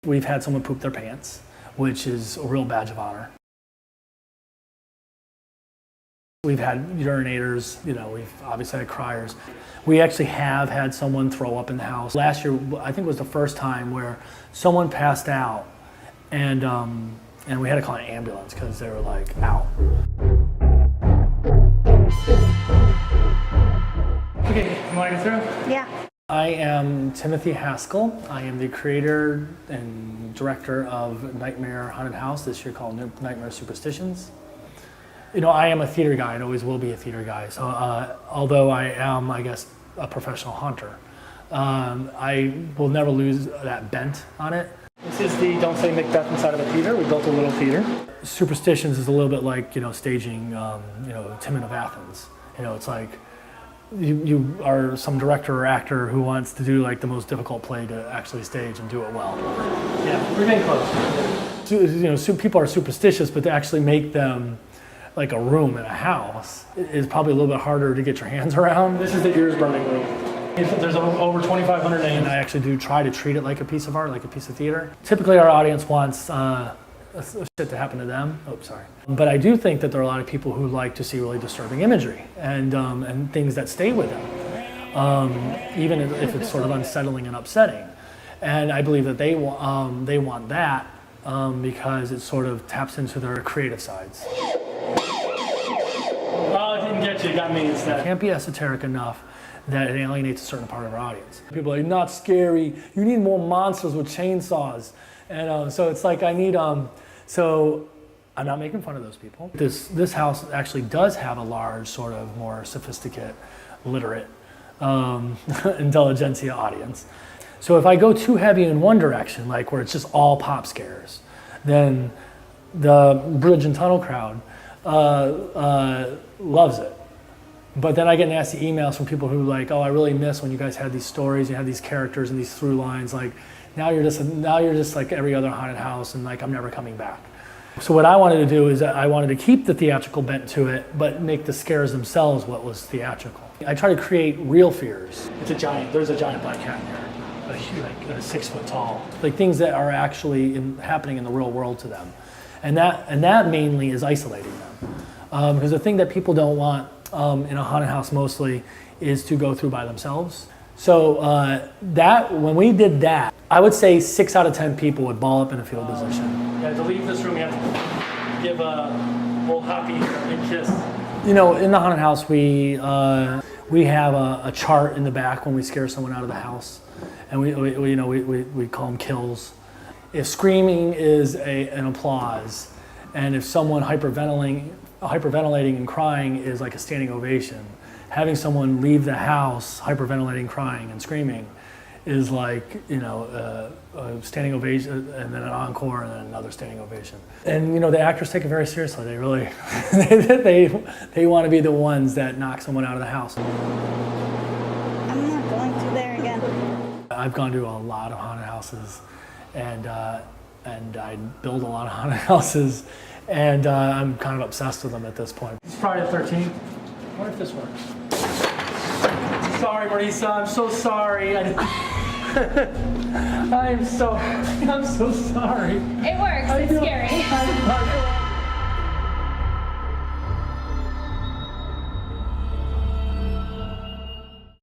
We've had someone poop their pants, which is a real badge of honor. We've had urinators, we've obviously had criers. We actually have had someone throw up in the house. Last year, I think, was the first time where someone passed out and we had to call an ambulance because they were like out. Okay, you want to go through? Yeah. I am Timothy Haskell. I am the creator and director of Nightmare Haunted House, this year called Nightmare Superstitions. I am a theater guy and always will be a theater guy. So although I am, I guess, a professional haunter, I will never lose that bent on it. This is the Don't Say Macbeth inside of a theater. We built a little theater. Superstitions is a little bit like, staging, Timon of Athens. It's like you are some director or actor who wants to do like the most difficult play to actually stage and do it well. Yeah, remain close. People are superstitious, but to actually make them like a room in a house is probably a little bit harder to get your hands around. This is the ears burning room. There's over 2,500 names. I actually do try to treat it like a piece of art, like a piece of theater. Typically our audience wants shit to happen to them. Oh, sorry. But I do think that there are a lot of people who like to see really disturbing imagery and things that stay with them, even if it's sort of unsettling and upsetting. And I believe that they want that because it sort of taps into their creative sides. Oh, I didn't get you. You got me instead. It can't be esoteric enough that it alienates a certain part of our audience. People are like, not scary. You need more monsters with chainsaws. And so it's like I need, so I'm not making fun of those people. This house actually does have a large, sort of more sophisticated, literate, intelligentsia audience. So if I go too heavy in one direction, like where it's just all pop scares, then the bridge and tunnel crowd loves it. But then I get nasty emails from people who like, oh, I really miss when you guys had these stories, you had these characters and these through lines. Like now you're just like every other haunted house, and like I'm never coming back. So what I wanted to do is I wanted to keep the theatrical bent to it, but make the scares themselves what was theatrical. I try to create real fears. There's a giant black cat in there, like 6 foot tall. Like things that are actually happening in the real world to them. And that mainly is isolating them. Because the thing that people don't want in a haunted house mostly is to go through by themselves. So when we did that, I would say 6 out of 10 people would ball up in a fetal position. Yeah, to leave this room, you have to give a little happy kiss. In the haunted house, we have a chart in the back when we scare someone out of the house, and we call them kills. If screaming is an applause, and if someone hyperventilating and crying is like a standing ovation, having someone leave the house hyperventilating, crying, and screaming is like, a standing ovation, and then an encore, and then another standing ovation. And the actors take it very seriously. They really, they want to be the ones that knock someone out of the house. I'm not going to there again. I've gone to a lot of haunted houses, and I build a lot of haunted houses, and I'm kind of obsessed with them at this point. It's Friday the 13th. I wonder if this works. Sorry, Marisa, I'm so sorry. I'm so sorry. It works. It's scary.